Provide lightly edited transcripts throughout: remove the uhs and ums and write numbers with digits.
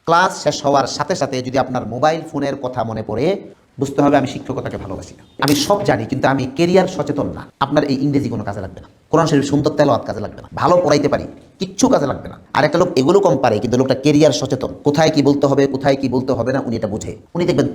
Class শেষ হওয়ার সাথে সাথে যদি আপনার মোবাইল ফোনের কথা মনে পড়ে, বুঝতে হবে আমি শিক্ষকতাকে ভালোবাসি না। আমি সব জানি কিন্তু আমি কেরিয়ার সচেতন না। আপনার এই ইংরেজি কোনো কাজে লাগবে না, কোরআন শরীফ সুন্দর তেলাওয়াত কাজে লাগবে না, ভালো পড়াইতে পারি কিচ্ছু কাজে লাগবে না। আর একটা লোক এগুলো কম পারে কিন্তু লোকটা কেরিয়ার সচেতন, কোথায় কি বলতে হবে কোথায় কি বলতে হবে না উনি এটা বুঝে। উনি দেখবেন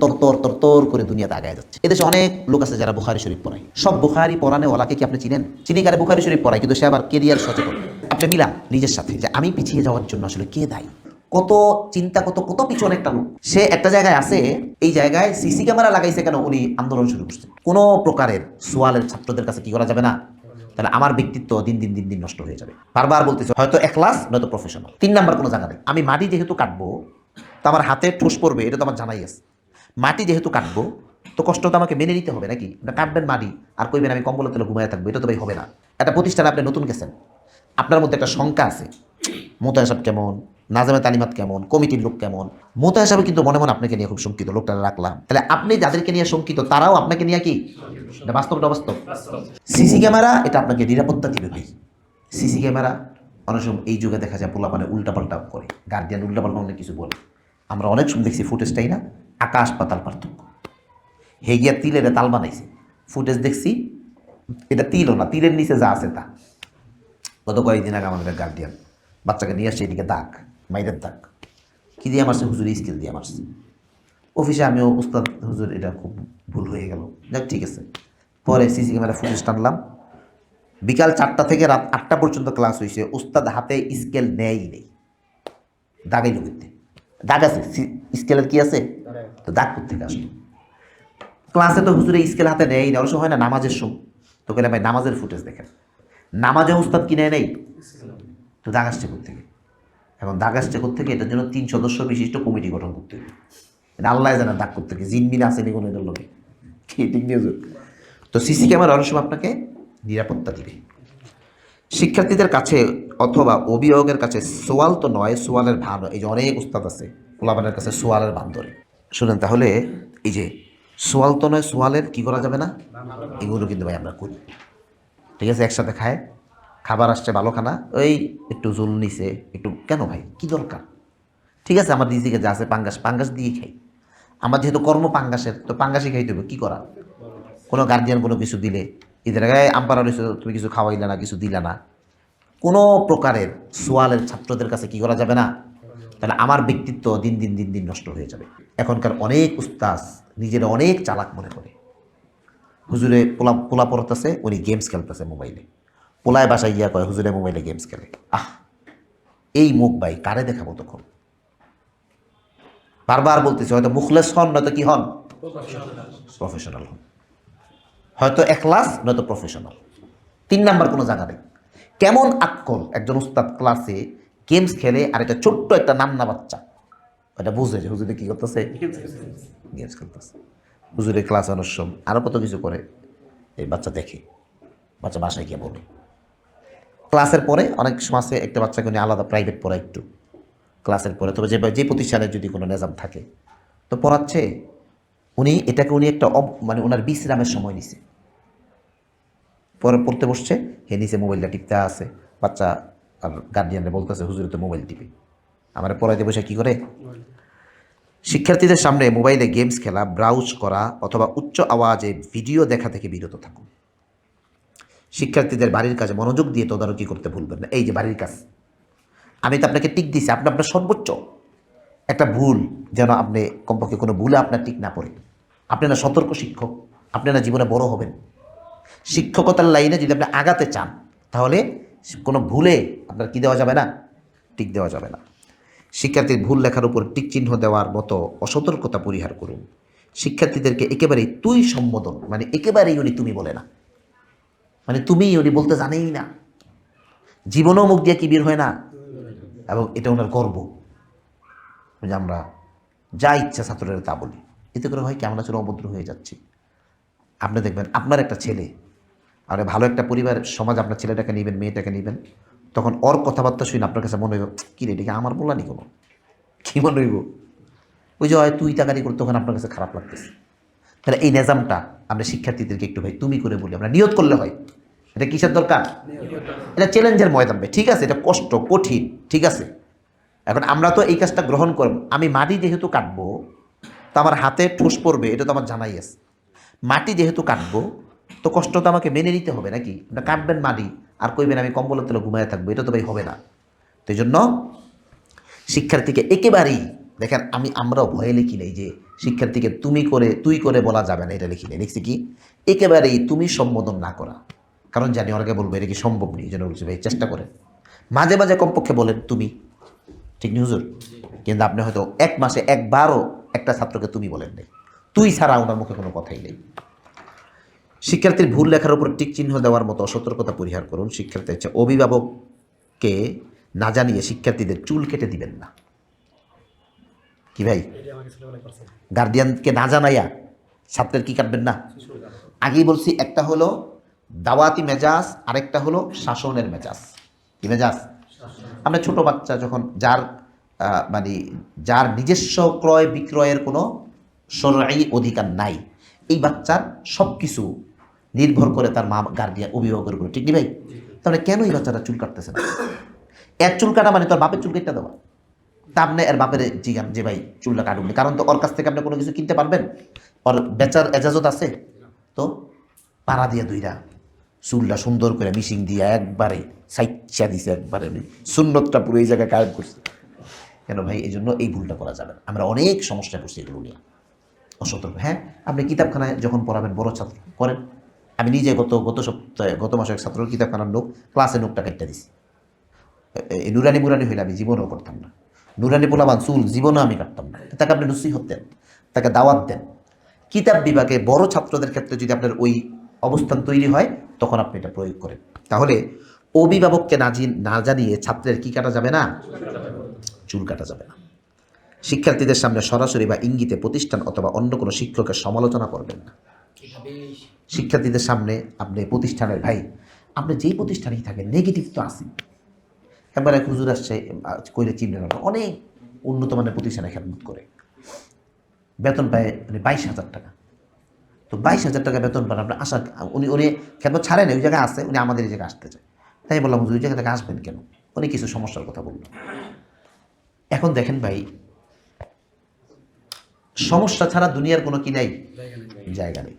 তর করে দুনিয়াতে আগায় যাচ্ছে। এদেশে অনেক লোক আছে যারা বুখারী শরীফ পড়ায়। সব বুখারী পড়ানে ওলাকে কি আপনি চিনেন? চিনি কারে বুখারী শরীফ পড়ায় কিন্তু সে আবার কেরিয়ার সচেতন। আপনি মিলান নিজের সাথে যে আমি পিছিয়ে যাওয়ার জন্য আসলে কে দায়ী। কত চিন্তা কত পিছনে একটা লোক। সে একটা জায়গায় আছে, এই জায়গায় সিসি ক্যামেরা লাগাইছে কেন? উনি আন্দোলন শুরু করছে। কোনো প্রকারের সোয়ালের ছাত্রদের কাছে কি করা যাবে না। তাহলে আমার ব্যক্তিত্ব দিন দিন নষ্ট হয়ে যাবে। বারবার বলতেছে হয়তো এখলাস নয়তো প্রফেশনাল। 3 নাম্বার কোনো জায়গা নেই। আমি মাটি যেহেতু কাটবো তো আমার হাতে ঠোস পড়বে, এটা তো আমার জানাই আছে। মাটি যেহেতু কাটবো তো কষ্ট তো আমাকে মেনে নিতে হবে নাকি? কাটবেন মাটি আর কইবেন আমি কম্বলের তলে ঘুমায় থাকবো, এটা তো ভাই হবে না। একটা প্রতিষ্ঠানে আপনি নতুন গেছেন, আপনার মধ্যে একটা শঙ্কা আছে, মোতায়া সাহেব কেমন, নাজামে তালিমাত কেমন, কমিটির লোক কেমন। মোতায়া সাহেব কিন্তু মনে মনে আপনাকে নিয়ে খুব শঙ্কিত, লোকটা রাখলাম। তাহলে আপনি যাদেরকে নিয়ে শঙ্কিত তারাও আপনাকে নিয়ে কি? এটা বাস্তবটা বাস্তব। সিসি ক্যামেরা এটা আপনাকে নিরাপত্তা দিবে ভাই। সিসি ক্যামেরা অনেক সময় এই যুগে দেখা যায় পোলাপানে উল্টাপাল্টা করে, গার্ডিয়ান উল্টাপাল্টা অনেক কিছু বলে। আমরা অনেক সময় দেখছি ফুটেজটাই না আকাশ পাতাল পার্থক্য। হেগিয়া তিলের তাল বানাইছে, ফুটেজ দেখছি এটা তিলও না, তিলের নিচে যা আছে তা। গত কয়েকদিন আগে আমাদের গার্ডিয়ান বাচ্চাকে নিয়ে আসছে, এদিকে দাগ, মাইরের দাগ। কী দিয়ে মারছে? হুজুর স্কিল দিয়ে মারছে। অফিসে আমিও উস্তাদ হুজুর এটা খুব ভুল হয়ে গেল, যাক ঠিক আছে। পরে সিসি ক্যামেরা ফুটেজ টানলাম, বিকাল 4টা থেকে রাত 8টা পর্যন্ত ক্লাস হয়েছে, উস্তাদ হাতে স্কেল নেয়ই নেই, দাগাই ঢুকিতে। দাগ আছে, স্কেলের কি আছে? তো দাগ কোথেকে আসলো? ক্লাসে তো হুজুরে স্কেল হাতে নেয়ই না, অবশ্য হয় না নামাজের সময়। তো গেলে ভাই নামাজের ফুটেজ দেখেন, নামাজে উস্তাদ কিনে নেই, তো দাগ আসছে কোথেকে? এখন দাগ আসছে কোথেকে? এটার জন্য 3 সদস্য বিশিষ্ট কমিটি গঠন করতে হবে। এটা আল্লাহ জানে দাগ করতে কি জিনবিন আসেনি কোনো এটার লোকে, কি ঠিক নিয়ে। তো সিসি ক্যামেরা অনেক সময় আপনাকে নিরাপত্তা দিবে। শিক্ষার্থীদের কাছে অথবা অভিভাবকের কাছে সোয়াল তো নয়, সোয়ালের ভান। এই যে অনেক উস্তাদ আছে পোলাপানের কাছে সোয়ালের ভান ধরে। শুনেন তাহলে, এই যে সোয়াল তো নয়, সোয়ালের কি করা যাবে না, এগুলো কিন্তু ভাই আমরা করি। ঠিক আছে, একসাথে খায়, খাবার আসছে ভালো খানা, ওই একটু জল নিছে একটু, কেন ভাই কি দরকার? ঠিক আছে, আমার রিজিকে যা আছে পাঙ্গাস দিয়ে খাই। আমার যেহেতু কর্ম পাঙ্গাসের, তো পাঙ্গাসই খাইতে হবে, কী করা? কোনো গার্জিয়ান কোনো কিছু দিলে এদের গায়ে আম্পারা রয়েছে, তুমি কিছু খাওয়াইলে না, কিছু দিলে না, কোনো প্রকারের সোয়ালের ছাত্রদের কাছে কি করা যাবে না। তাহলে আমার ব্যক্তিত্ব দিন নষ্ট হয়ে যাবে। এখনকার অনেক উস্তাজ নিজেরা অনেক চালাক মনে করে। হুজুরে পোলা পড়তেছে, উনি গেমস খেলতেছে মোবাইলে। পোলায় বাসায় গিয়া কয় হুজুরে মোবাইলে গেমস খেলে। এই মুখ ভাই কারে দেখাবো তখন? বারবার বলতেছে হয়তো মুখলেস হন নয়তো কি হন, প্রফেশনাল হন। হয়তো এখলাস নয়তো প্রফেশনাল। 3 নাম্বার কোনো জায়গা নেই। কেমন আক্কল একজন উস্তাদ ক্লাসে গেমস খেলে আর এটা ছোট্ট একটা নামনা বাচ্চা এটা বুঝে যে হুজুরে কি করতেছে, গেমস খেলতেছে। হুজুরে ক্লাস অনুসম আরও কত কিছু করে, এই বাচ্চা দেখে, বাচ্চা বাসায় গিয়ে বলে। ক্লাসের পরে অনেক সময় আছে একটা বাচ্চাকে নিয়ে আলাদা প্রাইভেট পড়া একটু ক্লাসের পরে, তবে যে প্রতিষ্ঠানে যদি কোনো নিজাম থাকে তো পড়াচ্ছে, উনি একটা মানে ওনার বিশ্রামের সময় নিছে। পরে পড়তে বসছে, হে নিচে মোবাইলটা টিপতে আছে, বাচ্চা আর গার্জিয়ানরা বলতেছে হুজুরে তো মোবাইল টিপে, আমার পড়াইতে বসে কী করে? শিক্ষার্থীদের সামনে মোবাইলে গেমস খেলা, ব্রাউজ করা অথবা উচ্চ আওয়াজে ভিডিও দেখা থেকে বিরত থাকুন। শিক্ষার্থীদের বাড়ির কাজে মনোযোগ দিয়ে তদারকি করতে ভুলবেন না। এই যে বাড়ির কাজ, আমি তো আপনাকে টিক দিছি, আপনার সর্বোচ্চ একটা ভুল যেন আপনি কমপক্ষে কোনো ভুলে আপনার টিক না পড়ে। আপনি না সতর্ক শিক্ষক, আপনি না জীবনে বড় হবেন। শিক্ষকতার লাইনে যদি আপনি আগাতে চান তাহলে কোনো ভুলে আপনার কী দেওয়া যাবে না, টিক দেওয়া যাবে না। শিক্ষার্থীর ভুল লেখার উপর টিক চিহ্ন দেওয়ার মতো অসতর্কতা পরিহার করুন। শিক্ষার্থীদেরকে একেবারেই তুই সম্বোধন, মানে একেবারেই উনি তুমি বলে না, মানে তুমি উনি বলতে জানেই না, জীবনেও মুখ দিয়ে কি বের হয় না। এবং এটা ওনার গর্ব যে আমরা যা ইচ্ছা ছাত্ররা তা বলি। এতে করে হয় কি আমরা চলে অভদ্র হয়ে যাচ্ছি। আপনি দেখবেন আপনার একটা ছেলে আর ভালো একটা পরিবার সমাজ আপনার ছেলেটাকে নেবেন, মেয়েটাকে নেবেন, তখন ওর কথাবার্তা শুনে আপনার কাছে মনে হইব কী রে এটাকে আমার বলা নি কোনো, কী মনে হইব? ওই যে হয় তুই তাকারি করে, তখন আপনার কাছে খারাপ লাগতেছে। তাহলে এই নিজামটা আমরা শিক্ষার্থীদেরকে একটু ভাই তুমি করে বলি, আমরা নিয়ত করলে হয়। এটা কিসের দরকার? এটা চ্যালেঞ্জের ময়দান ভাই, ঠিক আছে, এটা কষ্ট কঠিন, ঠিক আছে, এখন আমরা তো এই কাজটা গ্রহণ করব, আমি মাটি যেহেতু কাটবো তো আমার হাতে ঠুস পড়বে, এটা তো আমার জানাই আছে। মাটি যেহেতু কাটবো তো কষ্ট তো আমাকে মেনে নিতে হবে নাকি? না কাটবেন মাটি আর কইবেন আমি কম্বলের তলে ঘুমায় থাকবো, এটা তো ভাই হবে না। তো এই জন্য শিক্ষার্থীকে একেবারেই দেখেন, আমরাও ভয়ে লিখি নাই যে শিক্ষার্থীকে তুমি করে তুই করে বলা যাবে না, এটা লিখি নাই, লিখছি কি একেবারেই তুমি সম্বোধন না করা, কারণ জানি অনেকে বলবো এটা কি সম্ভব নেই, এই জন্য বলছি ভাই চেষ্টা করেন মাঝে মাঝে কমপক্ষে বলেন তুমি, ঠিক নেই হুজুর? কিন্তু আপনি হয়তো এক মাসে একবারও একটা ছাত্রকে তুমি বলেন নাই, তুই ছাড়া ওনার মুখে কোনো কথাই নেই। শিক্ষার্থীর ভুল লেখার উপর টিক চিহ্ন দেওয়ার মতো অসতর্কতা পরিহার করুন। শিক্ষার্থী হচ্ছে অভিভাবককে না জানিয়ে শিক্ষার্থীদের চুল কেটে দিবেন না। কি ভাই, গার্ডিয়ানকে না জানাইয়া ছাত্রের কি কাটবেন না? আগেই বলছি, একটা হলো দাওয়াতি মেজাজ, আরেকটা হলো শাসনের মেজাজ। কি মেজাজ? আমরা ছোট বাচ্চা যখন মানে যার নিজস্ব ক্রয় বিক্রয়ের কোনো শরঈ অধিকার নাই, এই বাচ্চার সব কিছু নির্ভর করে তার মা গার্ডিয়ান অভিভাবকের উপর, ঠিক নি ভাই? তাহলে কেন এই বাচ্চাটা চুল কাটতেছে না? এর চুল কাটা মানে তোর বাপের চুল কেটে দেওয়া। তা আপনি এর বাপের জিগান যে ভাই চুলটা কাটুন, কারণ তো ওর কাছ থেকে আপনি কোনো কিছু কিনতে পারবেন, ওর বেচার এজাজত আছে? তো পাড়া দিয়ে দুইটা চুলটা সুন্দর করে মিশিং দিয়ে একবারে সাইচ্ছা দিছে, একবারে সুন্নতটা পুরো এই জায়গায় কায়েম করছে। কেন ভাই? এই জন্য এই ভুলটা করা যাবে না। আমরা অনেক সমস্যা করছি এগুলো নিয়ে, অসতর্ক। হ্যাঁ, আপনি কিতাবখানায় যখন পড়াবেন বড় ছাত্র করেন, আমি নিজে গত মাসে এক ছাত্র কিতাবখানার লোক ক্লাসে নোকটা কেটে দিছি। নুরানি মুরানি হইলে আমি জীবনেও করতাম না, নুরানি পোলাবান চুল জীবনেও আমি কাটতাম না। তাকে আপনি নসিহত দেন, তাকে দাওয়াত দেন। কিতাব বিভাগে বড় ছাত্রদের ক্ষেত্রে যদি আপনার ওই অবস্থান তৈরি হয় তখন আপনি এটা প্রয়োগ করেন। তাহলে অভিভাবককে না জানিয়ে ছাত্রের কি কাটা যাবে না? চুল কাটা যাবে না। শিক্ষার্থীদের সামনে সরাসরি বা ইঙ্গিতে প্রতিষ্ঠান অথবা অন্য কোনো শিক্ষকের সমালোচনা করবেন না। শিক্ষার্থীদের সামনে আপনি প্রতিষ্ঠানের ভাই, আপনি যেই প্রতিষ্ঠানেই থাকেন নেগেটিভ তো আছে। একবার এক হুজুর আসছে, কইলে চিনলেন, অনেক উন্নত মানের প্রতিষ্ঠানে খেদমত করে, বেতন পায় মানে 22,000 টাকা। তো 22,000 টাকা বেতন পান আপনার আশা, উনি খেদমত ছাড়েন, ওই জায়গায় আসে, উনি আমাদের এই জায়গায় আসতে চায়। তাই বললাম হুজুর ওই জায়গা থেকে আসবেন কেন? উনি কিছু সমস্যার কথা বলল। এখন দেখেন ভাই, সমস্যা ছাড়া দুনিয়ার কোনো কি নাই, জায়গা নেই।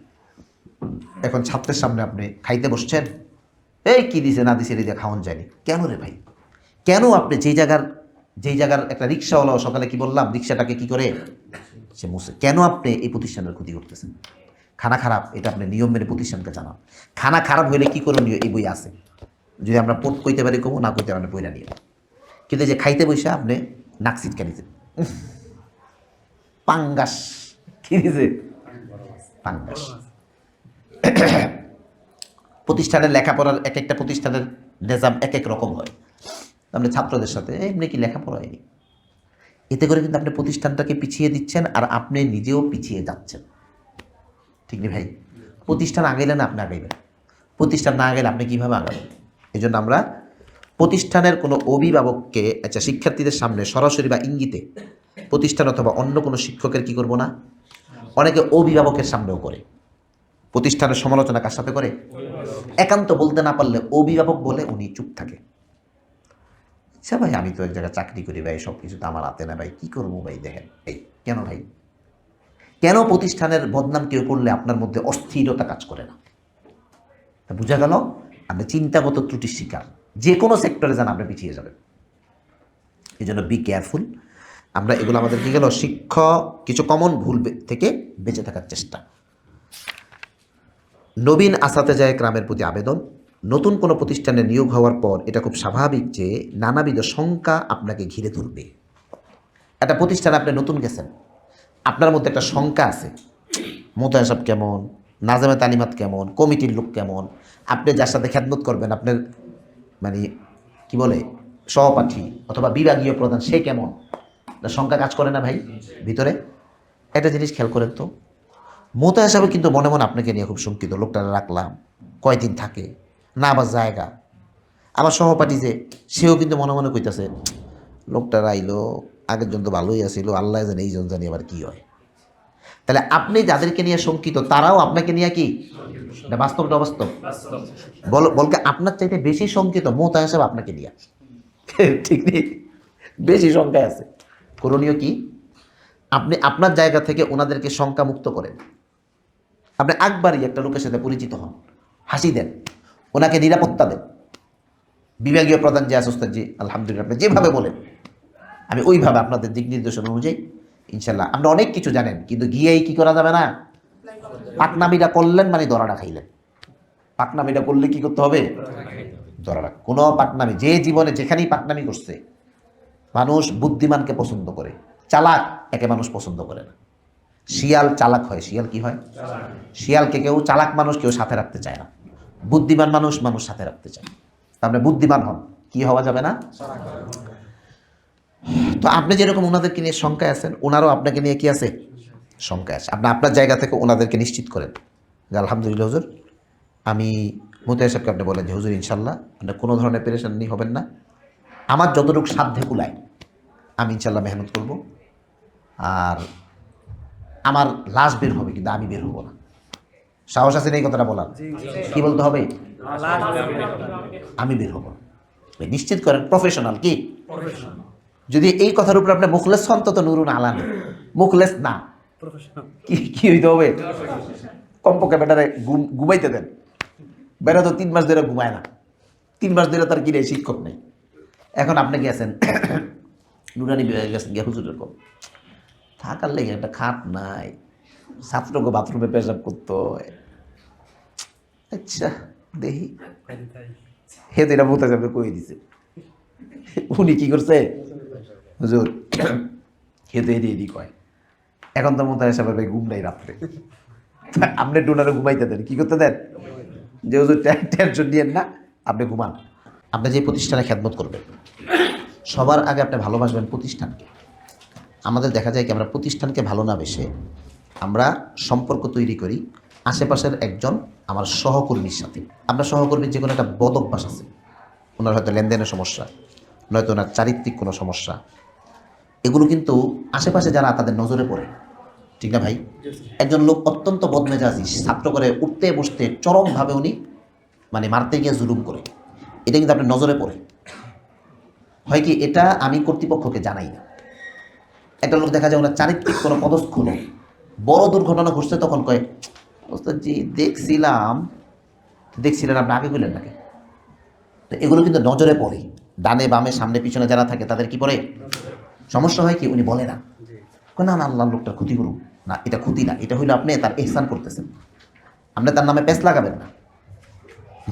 এখন ছাত্রের সামনে আপনি খাইতে বসছেন, এই কি দিছে না দিছে এটা খাওয়ান যায়নি, কেন রে ভাই? কেন আপনি যেই জায়গার একটা রিক্সাওয়ালা সকালে কি বললাম, রিক্সাটাকে কি করে সে মুছে, কেন আপনি এই প্রতিষ্ঠানের ক্ষতি করতেছেন? খানা খারাপ, এটা আপনি নিয়ম মেনে প্রতিষ্ঠানকে জানান। খানা খারাপ হইলে কি করণীয় এই বই আছে, যদি আমরা পড় কইতে পারি কমো, না কইতে পারি বইটা নিয়ে। কিন্তু যে খাইতে বসে আপনি নাক ছিটকা নিতেন, পাঙ্গাস কি দিছে, পাঙ্গাস। প্রতিষ্ঠানের লেখাপড়ার এক একটা প্রতিষ্ঠানের নিজাম এক এক রকম হয়। আপনি ছাত্রদের সাথে এমনি কি লেখাপড়া হয়নি, এতে করে কিন্তু আপনি প্রতিষ্ঠানটাকে পিছিয়ে দিচ্ছেন আর আপনি নিজেও পিছিয়ে যাচ্ছেন, ঠিক নেই ভাই? প্রতিষ্ঠান আগাইলে না আপনি আগাইবেন, প্রতিষ্ঠান না আগাইলে আপনি কীভাবে আগাবেন? এই জন্য আমরা প্রতিষ্ঠানের কোনো অভিভাবককে, শিক্ষার্থীদের সামনে সরাসরি বা ইঙ্গিতে প্রতিষ্ঠান অথবা অন্য কোনো শিক্ষকের কি করব না। অনেকে অভিভাবকের সামনেও করে, প্রতিষ্ঠানের সমালোচনা কার সাথে করে? একান্ত বলতে না পারলে অভিভাবক বলে উনি চুপ থাকে। আচ্ছা ভাই, আমি তো এক জায়গায় চাকরি করি ভাই, সব কিছু তো আমার হাতে না ভাই, কী করবো ভাই? দেখেন এই কেন ভাই, কেন প্রতিষ্ঠানের বদনাম কেউ করলে আপনার মধ্যে অস্থিরতা কাজ করে না? বোঝা গেল আপনি চিন্তাগত ত্রুটির শিকার, যে কোনো সেক্টরে যান আপনি পিছিয়ে যাবেন। এই জন্য বি কেয়ারফুল। আমরা এগুলো আমাদের কি গেল, কিছু কমন ভুল থেকে বেঁচে থাকার চেষ্টা। নবীন আসাতেজায়ে কেরামের প্রতি আবেদন, নতুন কোনো প্রতিষ্ঠানে নিয়োগ হওয়ার পর এটা খুব স্বাভাবিক যে নানাবিধ শঙ্কা আপনাকে ঘিরে ধরবে। একটা প্রতিষ্ঠানে আপনি নতুন গেছেন, আপনার মধ্যে একটা শঙ্কা আছে, মোতায়েন সাহেব কেমন, নাজেমে তালিমাত কেমন, কমিটির লোক কেমন, আপনি যার সাথে খেদমত করবেন আপনার মানে কি বলে সহপাঠী অথবা বিভাগীয় প্রধান, সে কেমন, শঙ্কা কাজ করে না ভাই ভিতরে? একটা জিনিস খেয়াল করেন তো, মোতায়েন সাহেব কিন্তু মনে মনে আপনাকে নিয়ে খুব শঙ্কিত, লোকটা রাখলাম কয়দিন থাকে না, আবার জায়গা। আমার সহপাঠী যে, সেও কিন্তু মনে মনে কইতাছে লোকটা আইলো, আগের জন তো ভালোই আসিল, আল্লাহ জানে এই জন জানি আবার কি হয়। তাহলে আপনি যাদেরকে নিয়ে শঙ্কিত তারাও আপনাকে নিয়ে কি, বাস্তবটা অবাস্তব? বলকে আপনার চাইতে বেশি শঙ্কিত মোতায়েন সাহেব আপনাকে নিয়ে, ঠিক নেই? বেশি শঙ্কায় আছে। করণীয় কি? আপনি আপনার জায়গা থেকে ওনাদেরকে শঙ্কা মুক্ত করেন। আপনি একবারই একটা লোকের সাথে পরিচিত হন, হাসি দেন, ওনাকে নিরাপত্তা দেন। বিভাগীয় প্রধান যে আসস্তাদ জি আলহামদুলিল্লাহ, আপনি যেভাবে বলেন আমি ওইভাবে আপনাদের দিক নির্দেশনা অনুযায়ী ইনশাল্লাহ। আপনি অনেক কিছু জানেন, কিন্তু গিয়েই কি করা যাবে না, পাকনামিটা করলেন মানে দরাটা খাইলেন। পাকনামিটা করলে কি করতে হবে? দরাটা। কোনো পাকনামি, যে জীবনে যেখানেই পাকনামি করছে, মানুষ বুদ্ধিমানকে পছন্দ করে, চালাক একে মানুষ পছন্দ করে না। শিয়াল চালাক হয়, শিয়াল কি হয়? শিয়ালকে কেউ, চালাক মানুষ কেউ সাথে রাখতে চায় না, বুদ্ধিমান মানুষ মানুষ সাথে রাখতে চায়। আপনি বুদ্ধিমান হন, কি হওয়া যাবে না। তো আপনি যেরকম ওনাদেরকে নিয়ে শঙ্কায় আছেন, ওনারও আপনাকে নিয়ে কি আছে, শঙ্কায় আছে। আপনি আপনার জায়গা থেকে ওনাদেরকে নিশ্চিত করেন যে আলহামদুলিল্লাহ হুজুর, আমি মুতাই সাহেবকে আপনি বলেন যে হুজুর ইনশাল্লাহ আপনি কোনো ধরনের পেরেশানি হবেন না, আমার যতটুকু সাধ্যে কুলায় আমি ইনশাল্লাহ মেহনত করব, আর আমার লাশ বের হবে কিন্তু আমি বের হব না। সাহস আছে এই কথাটা বলার? কি বলতে হবে? আমি বের হব না। নিশ্চিত করেন, প্রফেশনাল কি। যদি এই কথার উপর আপনি মুখলেস হন তো নুরুন আলান, মুখলেস না কি কি হইতে হবে? কমপক্ষে বেটারে ঘুমাইতে দেন। বেটা তো 3 মাস ধরে ঘুমায় না, 3 মাস ধরে তার কিনে শিক্ষক নেই। এখন আপনি গেছেন নুরানি বিভাগে গেছেন, গিয়ে হুজুরের কম থাকার লেগে একটা খাট নাই, ছাত্রকে বাথরুমে পেশাব করতে হয়। আচ্ছা দেখি হে তো এটা বলতে যাবে কই দিছে, উনি কি করছে হুজুর, হে তো এদি কয়। এখন তো মোতায় সাহেবের ভাই ঘুম নাই রাত্রে, আপনি ডোনারে ঘুমাইতে দেন, কি করতে দেন যে হুজুর টেনশন নিয়েন না, আপনি ঘুমান। আপনি যে প্রতিষ্ঠানে খেদমত করবেন, সবার আগে আপনি ভালোবাসবেন প্রতিষ্ঠানকে। আমাদের দেখা যায় কি, আমরা প্রতিষ্ঠানকে ভালো না বেসে আমরা সম্পর্ক তৈরি করি আশেপাশের একজন আমার সহকর্মীর সাথে। আমরা সহকর্মীর যে কোনো একটা বদ অভ্যাস আছে, ওনার হয়তো লেনদেনের সমস্যা, নয়তো ওনার চারিত্রিক কোনো সমস্যা, এগুলো কিন্তু আশেপাশে যারা তাদের নজরে পড়ে, ঠিক না ভাই? একজন লোক অত্যন্ত বদমেজাজি, ছাত্র করে উঠতে বসতে চরমভাবে উনি মানে মারতে গিয়ে জুলুম করে, এটা কিন্তু আপনার নজরে পড়ে। হয় কি, এটা আমি কর্তৃপক্ষকে জানাই না। একটা লোক দেখা যায় ওনার চারিত্রিক কোনো পদস্খলন, বড় দুর্ঘটনা ঘটছে, তখন কয় ওস্তাদ জি দেখছিলেন আপনি আগে বললেন নাকি। তো এগুলো কিন্তু নজরে পড়ে, ডানে বামে সামনে পিছনে যারা থাকে তাদের কি পড়ে। সমস্যা হয় কি, উনি বলে না, না না আল্লাহ লোকটার ক্ষতি করুন না, এটা ক্ষতি না, এটা হইলো আপনি তার ইহসান করতেছেন, আপনি তার নামে পেছ লাগাবেন না।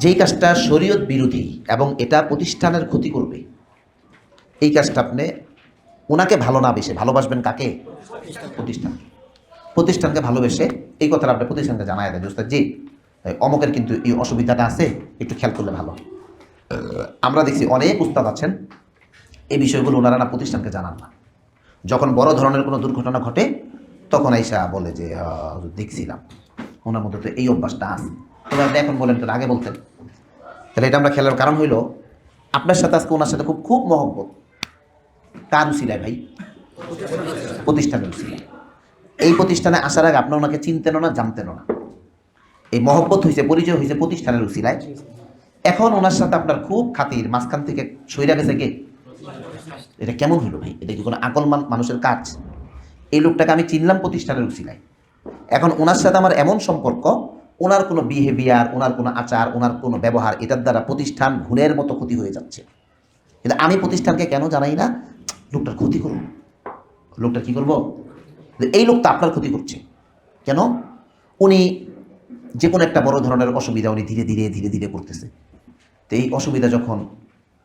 যেই কাজটা শরীয়ত বিরোধী এবং এটা প্রতিষ্ঠানের ক্ষতি করবে, এই কাজটা আপনি ওনাকে ভালো না বেশে ভালোবাসবেন কাকে? প্রতিষ্ঠান। প্রতিষ্ঠানকে ভালোবেসে এই কথাটা আপনি প্রতিষ্ঠানকে জানায় দেন, ওস্তাদ জি অমকের কিন্তু এই অসুবিধাটা আছে, একটু খেয়াল করলে ভালো। আমরা দেখছি অনেক উস্তাদ আছেন, এই বিষয়গুলো ওনারা না প্রতিষ্ঠানকে জানান না। যখন বড় ধরনের কোনো দুর্ঘটনা ঘটে তখন আইসা বলে যে দেখছিলাম, ওনার মধ্যে তো এই অভ্যাসটা আছে। তবে আপনি এখন বলেন, আগে বলতেন। তাহলে এটা আমরা খেলার কারণ হইল আপনার সাথে আজকে ওনার সাথে খুব খুব মহব্বত। কার উসিলায় ভাই? প্রতিষ্ঠানের উসিলায়। এই প্রতিষ্ঠানে আসার আগে আপনার ওনাকে চিনতেনও না, জানতেনও না। এই মহব্বত হয়েছে, পরিচয় হয়েছে প্রতিষ্ঠানের উসিলায়। এখন ওনার সাথে আপনার খুব খাতির, মাঝখান থেকে সইরা গেছে কে? এটা কেমন হইল ভাই? এটা কি কোনো আকলমান মানুষের কাজ? এই লোকটাকে আমি চিনলাম প্রতিষ্ঠানের উসিলায়, এখন ওনার সাথে আমার এমন সম্পর্ক, ওনার কোনো বিহেভিয়ার, ওনার কোনো আচার, ওনার কোনো ব্যবহার, এটার দ্বারা প্রতিষ্ঠান ঘুণের মতো ক্ষতি হয়ে যাচ্ছে। কিন্তু আমি প্রতিষ্ঠানকে কেন জানাই না? লোকটার ক্ষতি করব, লোকটার কি করব, এই লোকটা আপনার ক্ষতি করছে কেন? উনি যে কোনো একটা বড় ধরনের অসুবিধা উনি ধীরে ধীরে ধীরে ধীরে করতেছে। তো এই অসুবিধা যখন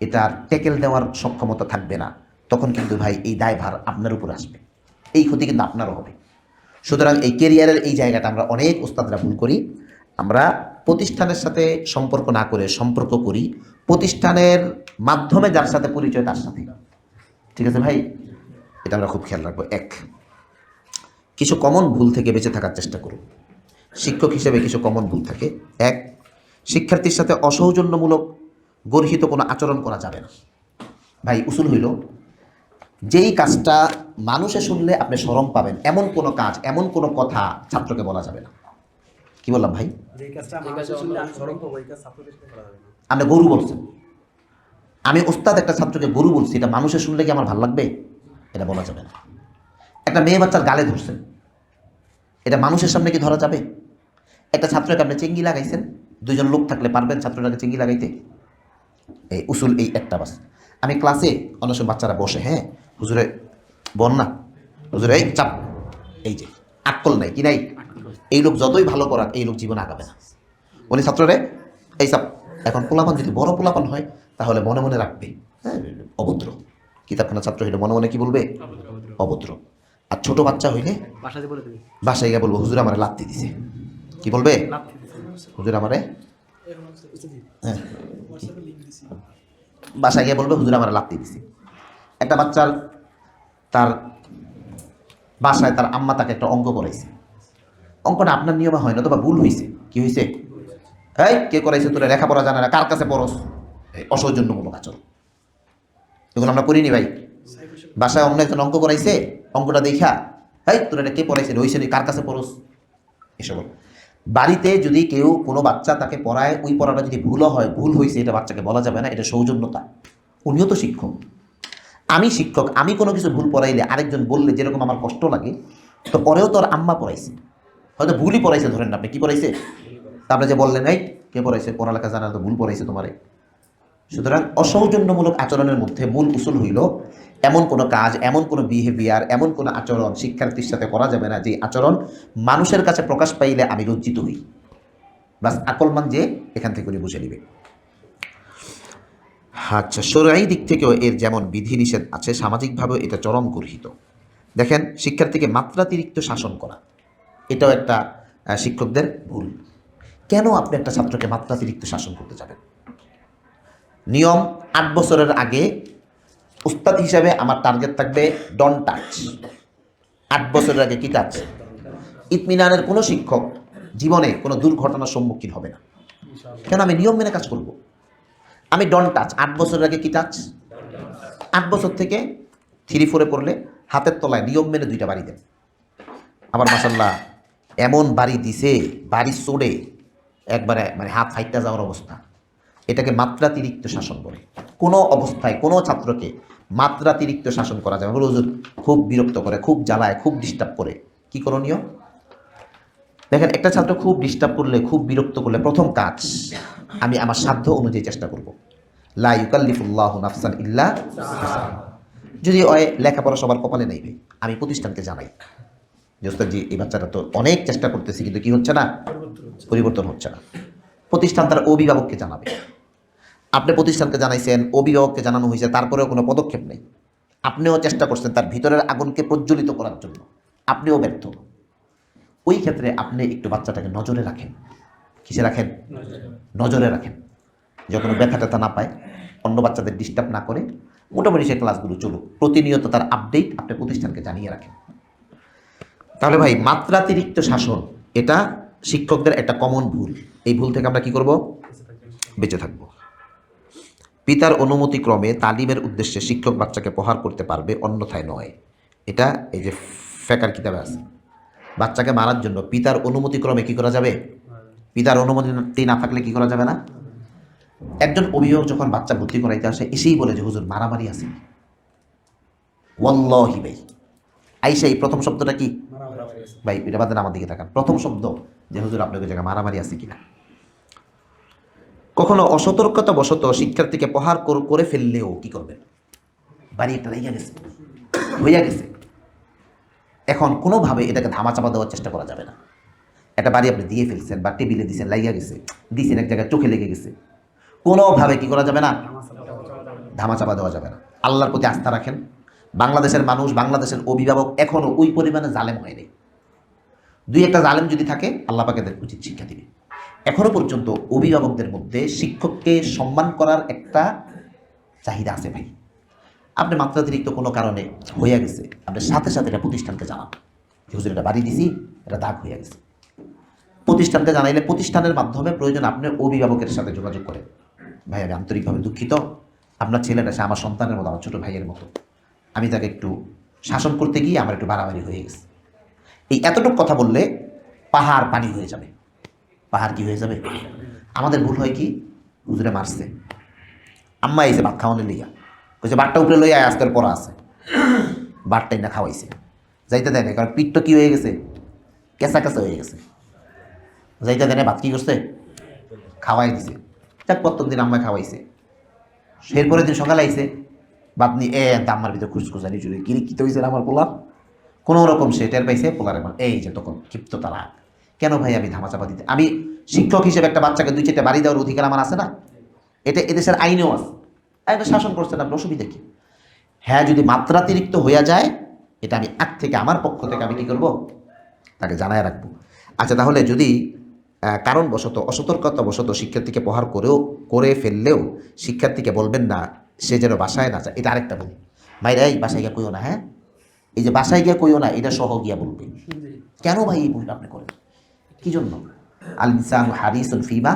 এটার ট্যাকেল দেওয়ার সক্ষমতা থাকবে না, তখন কিন্তু ভাই এই দায়ভার আপনার উপর আসবে, এই ক্ষতি কিন্তু আপনারও হবে। সুতরাং এই কেরিয়ারের এই জায়গাটা আমরা অনেক ওস্তাদরা ভুল করি। আমরা প্রতিষ্ঠানের সাথে সম্পর্ক না করে সম্পর্ক করি প্রতিষ্ঠানের মাধ্যমে যার সাথে পরিচয় তার সাথে। ঠিক আছে ভাই, এটা আমরা খুব খেয়াল রাখবো। কিছু কমন ভুল থেকে বেঁচে থাকার চেষ্টা করুন। শিক্ষক হিসেবে কিছু কমন ভুল থাকে। শিক্ষার্থীর সাথে অসৌজন্যমূলক গর্হিত কোনো আচরণ করা যাবে না। ভাই উসুল হইল, যেই কাজটা মানুষে শুনলে আপনি শরম পাবেন এমন কোনো কাজ, এমন কোনো কথা ছাত্রকে বলা যাবে না। কি বললাম ভাই? আপনি গরু বলছেন, আমি ওস্তাদ একটা ছাত্রকে গরু বলছি, এটা মানুষের শুনলে কি আমার ভালো লাগবে? এটা বলা যাবে না। একটা মেয়ে বাচ্চার গালে ধরছেন, এটা মানুষের সামনে কি ধরা যাবে? একটা ছাত্রকে আপনি চেঙ্গি লাগাইছেন, দুইজন লোক থাকলে পারবেন ছাত্রটাকে চেঙ্গি লাগাইতে? এই উসুল এই একটা বাস। আমি ক্লাসে অনেক সময় বাচ্চারা বসে, হ্যাঁ হুজুরে বল না, হুজুরে এই চাপ, এই যে আক্কল নাই কি নাই, এই লোক যতই ভালো করাক এই লোক জীবনে আগাবে না। উনি ছাত্ররে এই চাপ। এখন পোলাপান যদি বড় পোলাপান হয় তাহলে মনে মনে রাখবে, হ্যাঁ অভদ্র। কিতাবখানা ছাত্র হইলে মনে মনে কি বলবে? অভদ্র। আর ছোট বাচ্চা হইলে বাসায় গিয়ে বলবো হুজুর আমারে লাত্তি দিছে। কি বলবে? হুজুর আমারে, হ্যাঁ বাসায় গিয়ে বলবে হুজুর আমারে লাত্তি দিছে। একটা বাচ্চার তার বাসায় তার আম্মা তাকে একটা অঙ্ক করাইছে, অঙ্কটা আপনার নিয়মে হয় না তো বা ভুল হয়েছে। কি হয়েছে? এই কে করাইছে? তোরা লেখাপড়া জানে না, কার কাছে পড়স? অসৌজন্যমূলক আচরণ, এগুলো আমরা করিনি ভাই। বাসায় অন্য একজন অঙ্ক করাইছে, অঙ্কটা দেখা এই তোরা এটা কে পড়াইছে, হয়েছে নি, কার কাছে পড়স? এসব। বাড়িতে যদি কেউ কোনো বাচ্চা তাকে পড়ায়, ওই পড়াটা যদি ভুলও হয়, ভুল হয়েছে এটা বাচ্চাকে বলা যাবে না, এটা সৌজন্যতা। উনিও তো শিক্ষক, আমি শিক্ষক, আমি কোনো কিছু ভুল পড়াইলে আরেকজন বললে যেরকম আমার কষ্ট লাগে, তো পরেও তোর আম্মা পড়াইছে, হয়তো ভুলই পড়াইছে, ধরেন না আপনি কি পড়াইছে, তারপরে যে বললেন এই কে পড়াইছে, পড়ালেখা জানা তো ভুল পড়াইছে তোমারে। সুতরাং অসৌজন্যমূলক আচরণের মধ্যে মূল উসুল হইল এমন কোনো কাজ, এমন কোনো বিহেভিয়ার, এমন কোনো আচরণ শিক্ষার্থীর সাথে করা যাবে না যে আচরণ মানুষের কাছে প্রকাশ পাইলে আমি লজ্জিত হই। বাস আকলমান যে এখান থেকে উনি বুঝে নিবে। আচ্ছা, শরঈ দিক থেকেও এর যেমন বিধিনিষেধ আছে, সামাজিকভাবেও এটা চরম গর্হিত। দেখেন, শিক্ষার্থীকে মাত্রাতিরিক্ত শাসন করা এটাও একটা শিক্ষকদের ভুল। কেন আপনি একটা ছাত্রকে মাত্রাতিরিক্ত শাসন করতে যাবেন? নিয়ম 8 বছরের আগে উস্তাদ হিসাবে আমার টার্গেট থাকবে ডন টাচ। 8 বছরের আগে কি টাচ? ইতমিনানের কোনো শিক্ষক জীবনে কোনো দুর্ঘটনার সম্মুখীন হবে না। কেন? আমি নিয়ম মেনে কাজ করব। আমি ডন টাচ। 8 বছরের আগে কি টাচ? 8 বছর থেকে 3-4-এ পড়লে হাতের তলায় নিয়ম মেনে 2টা বাড়ি দেন। আবার মাশাল্লাহ এমন বাড়ি দিছে, বাড়ি চড়ে একবারে মানে হাত ফাইটটা যাওয়ার অবস্থা। এটাকে মাত্রাতিরিক্ত শাসন বলে। কোনো অবস্থায় কোনো ছাত্রকে মাত্রাতিরিক্ত শাসন করা যাবে। বলে হুজুর খুব বিরক্ত করে, খুব জ্বালায়, খুব ডিস্টার্ব করে, কি করণীয়? দেখেন, একটা ছাত্র খুব ডিস্টার্ব করলে, খুব বিরক্ত করলে, প্রথম কাজ আমি আমার সাধ্য অনুযায়ী চেষ্টা করব। লা ইউকাল্লিফুল্লাহু নাফসান ইল্লা উসআহা। যদি ওই লেখাপড়া সবার কপালে নেই ভাই, আমি প্রতিষ্ঠানকে জানাই যে ওস্তাদ জি এই বাচ্চাটা তো অনেক চেষ্টা করতেছি কিন্তু কি হচ্ছে না, পরিবর্তন হচ্ছে না। প্রতিষ্ঠান তার অভিভাবককে জানাবে। আপনি প্রতিষ্ঠানকে জানাইছেন, অভিভাবককে জানানো হয়েছে, তারপরেও কোনো পদক্ষেপ নেই। আপনিও চেষ্টা করছেন তার ভিতরের আগুনকে প্রজ্বলিত করার জন্য, আপনিও ব্যর্থ। ওই ক্ষেত্রে আপনি একটু বাচ্চাটাকে নজরে রাখেন। কিসে রাখেন? নজরে রাখেন। যখন ব্যথা ট্যাথা না পায়, অন্য বাচ্চাদের ডিস্টার্ব না করে, মোটামুটি সে ক্লাসগুলো চলুক। প্রতিনিয়ত তার আপডেট আপনি প্রতিষ্ঠানকে জানিয়ে রাখেন। তাহলে ভাই, মাত্রাতিরিক্ত শাসন এটা শিক্ষকদের একটা কমন ভুল। এই ভুল থেকে আমরা কি করব? বেঁচে থাকব। পিতার অনুমতি ক্রমে তালিমের উদ্দেশ্যে শিক্ষক বাচ্চাকে প্রহার করতে পারবে, অন্যথায় নয়। এটা এই যে ফেকার কিতাবে আছে। বাচ্চাকে মারার জন্য পিতার অনুমতি ক্রমে কি করা যাবে? পিতার অনুমতি না থাকলে কি করা যাবে না? একজন অভিভাবক যখন বাচ্চা ভর্তি করাইতে আসে, এসেই বলে যে হুজুর মারামারি আছে। ওয়াল্লাহি ভাই, আইসা এই প্রথম শব্দটা কি ভাই? এটা বাদ দেন, আমার দিকে তাকান। প্রথম শব্দ যে হুজুর আপনাদের জায়গায় মারামারি আছে কিনা। কখনো অসতর্কতা বশত শিক্ষার্থীকে প্রহার করে ফেললেও কি করবেন? বাড়ি একটা লাইগা গেছে, হইয়া গেছে, এখন কোনোভাবে এটাকে ধামাচাপা দেওয়ার চেষ্টা করা যাবে না। একটা বাড়ি আপনি দিয়ে ফেলছেন বা টেবিলে দিয়েছেন, লাইগা গেছে, দিয়েছেন এক জায়গায়, চোখে লেগে গেছে, কোনোভাবে কি করা যাবে না? ধামাচাপা দেওয়া যাবে না। আল্লাহর প্রতি আস্থা রাখেন। বাংলাদেশের মানুষ, বাংলাদেশের অভিভাবক এখনও ওই পরিমাণে জালেম হয়নি। 2-1টা জালেম যদি থাকে, আল্লাহ পাক এদের উচিত শিক্ষা দিবে। এখনো পর্যন্ত অভিভাবকদের মধ্যে শিক্ষককে সম্মান করার একটা চাহিদা আছে ভাই। আপনি মাত্রাতিরিক্ত কোনো কারণে হইয়া গেছে, আপনি সাথে সাথে এটা প্রতিষ্ঠানকে জানান যে হুজুর এটা বাড়ি দিছি, এটা দাগ হইয়া গেছে। প্রতিষ্ঠানকে জানাইলে প্রতিষ্ঠানের মাধ্যমে প্রয়োজন আপনি অভিভাবকের সাথে যোগাযোগ করেন। ভাই আমি আন্তরিকভাবে দুঃখিত, আপনার ছেলেটা সে আমার সন্তানের মতো, আমার ছোটো ভাইয়ের মতো, আমি তাকে একটু শাসন করতে গিয়ে আমার একটু বাড়াবাড়ি হয়ে গেছে। এই এতটুকু কথা বললে পাহাড় পানি হয়ে যাবে। পাহাড় কি হয়ে যাবে? আমাদের ভুল হয় কি, হুজুরে মারছে, আম্মা আইছে ভাত খাওয়ানোর লিগা, কইছে বাটটা উপরে লইয়া আয়, আজকের পড়া আছে। বাটটাই না খাওয়াইছে, যাইতে দেয় না, কারণ পিঠটা কি হয়ে গেছে, কেঁচা কেঁচা হয়ে গেছে। যাইতে দেয় না, ভাত কি করছে, খাওয়াই দিছে। যাক প্রত্যেক দিন আম্মা খাওয়াইছে। এরপরের দিন সকালে আইছে, ভাত নিয়ে আম্মার ভিতরে খুচখুচানি চুরি কিরি কিতে হয়েছে আমার পোলা। কোনো রকম সে টের পাইছে পোলারে, এই যে তখন ক্ষিপ্ত তারা, কেন ভাই আমি ধামাচাপা দিতে, আমি শিক্ষক হিসেবে একটা বাচ্চাকে 2-4টা বাড়ি দেওয়ার অধিকার আমার আছে না? এটা এদেশের আইনেও আছে, আইনে শাসন করছেন আপনি, অসুবিধা কি? হ্যাঁ, যদি মাত্রাতিরিক্ত হইয়া যায়, এটা আমি আগ থেকে আমার পক্ষ থেকে আমি কী করবো, তাকে জানায় রাখবো। আচ্ছা, তাহলে যদি কারণবশত অসতর্কতাবশত শিক্ষার্থীকে প্রহার করে ফেললেও শিক্ষার্থীকে বলবেন না সে যেন বাসায় না যায়, এটা আরেকটা বলি। ভাই এই বাসায় গিয়া কইও না, হ্যাঁ এই যে বাসায় গিয়া কইও না, এটা সহ গিয়া বলবে। কেন ভাই এই ভুলটা আপনি করেন, কি জন্য? আল ইনসানু হারিসুন ফিমা,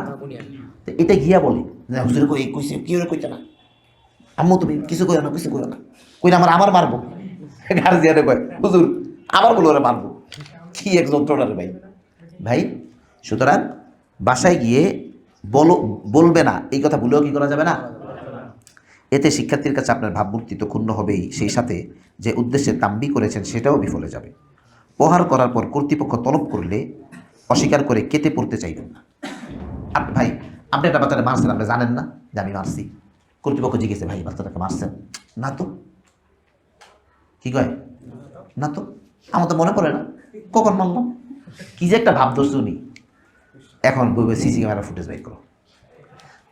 এটা গিয়া বলে হুজুর কই কইছে কি ওরে কইতে না, আম্মু তুমি কিছু কইও না, কিছু কইও না, কইলে আমার মারবো। গার্জিয়ানে কয় হুজুর আবার বলে ওরা মারবো, কি এক যন্ত্রণার ভাই। ভাই সুতরাং বাসায় গিয়ে বলবে না, এই কথা ভুলেও কি করা যাবে না। এতে শিক্ষার্থীর কাছে আপনার ভাবমূর্তি তো ক্ষুণ্ণ হবেই, সেই সাথে যে উদ্দেশ্যে তাম্বি করেছেন সেটাও বিফলে যাবে। প্রহার করার পর কর্তৃপক্ষ তলব করলে অস্বীকার করে কেটে পড়তে চাইবেন না। ভাই আপনি একটা বাচ্চাটা মারছেন, আপনি জানেন না যে আমি মারছি, কর্তৃপক্ষ জিজ্ঞেসে ভাই বাচ্চাটাকে মারছেন না তো, কি কয় না তো, আমার তো মনে পড়ে না কখন মারলাম, কি যে একটা ভাব ধরছে উনি। এখন বলবে সিসি ক্যামেরা ফুটেজ বের করো।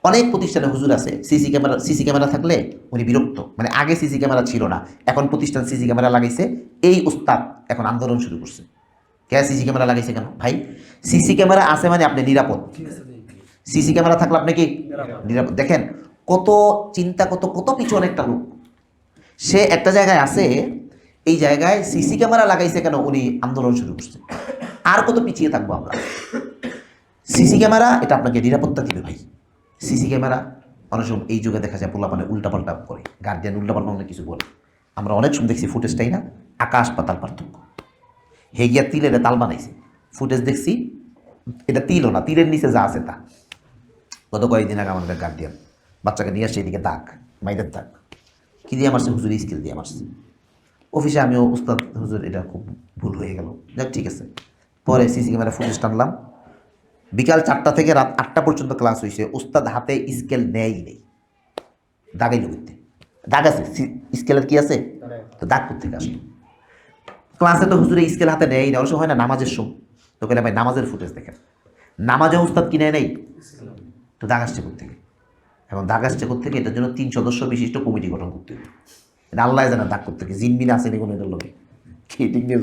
অনেক প্রতিষ্ঠানে হুজুর আছে সিসি ক্যামেরা থাকলে উনি বিরক্ত, মানে আগে সিসি ক্যামেরা ছিল না, এখন প্রতিষ্ঠান সিসি ক্যামেরা লাগাইছে, এই উস্তাদ এখন আন্দোলন শুরু করছে। কে সিসি ক্যামেরা লাগাইছে কেন? ভাই সিসি ক্যামেরা আছে মানে আপনি নিরাপদ, সিসি ক্যামেরা থাকলে আপনি কি নিরাপদ? দেখেন কত চিন্তা, কত পিছু অনেকটা লোক, সে একটা জায়গায় আছে, এই জায়গায় সিসি ক্যামেরা লাগাইছে কেন, উনি আন্দোলন শুরু করছে। আর কত পিছিয়ে থাকবো আমরা। সিসি ক্যামেরা এটা আপনাকে নিরাপত্তা দিবে ভাই। সিসি ক্যামেরা অনেক সময় এই যুগে দেখা যায় পোলাপানে উল্টাপাল্টা করে, গার্জিয়ান উল্টাপাল্টা অনেক কিছু বলে, আমরা অনেক সময় দেখছি ফুটেজটাই না আকাশ পাতাল পার্থক্য। হে গিয়া তিলের তাল বানাইছে, ফুটেজ দেখছি এটা তিলও না, তিলের নিচে যা আছে তা। গত কয়েকদিন আগে আমাদের গার্জিয়ান বাচ্চাকে নিয়ে আসছে, এদিকে দাগ, মাইদের দাগ, কী দিয়ে মারছে? হুজুর স্কিল দিয়ে মারছে। অফিসে আমিও উস্তাদ হুজুর এটা খুব ভুল হয়ে গেল, যাক ঠিক আছে। পরে সিসি ক্যামেরা ফুটেজ টানলাম, বিকাল 4টা থেকে রাত 8টা পর্যন্ত ক্লাস হয়েছে, উস্তাদ হাতে স্কেল নেয়ই নেই, দাগাইল করতে। দাগ আছে স্কেলের কি আছে, তো দাগ করতে আসলো ক্লাসে, তো হুজুরে স্কেল হাতে নেয়ই না, অবশ্য হয় না নামাজের সময়, তো কেন ভাই নামাজের ফুটেজ দেখেন, নামাজে উস্তাদ কিনে নেই, তো দাগ আসছে থেকে। এখন দাগ আসছে থেকে, এটার জন্য 3 সদস্য বিশিষ্ট কমিটি গঠন করতে হবে। আল্লাহ জানা দাগ করতে জিনবিন আছে নি কোনো এটার লোকে, কি ঠিক নিয়ে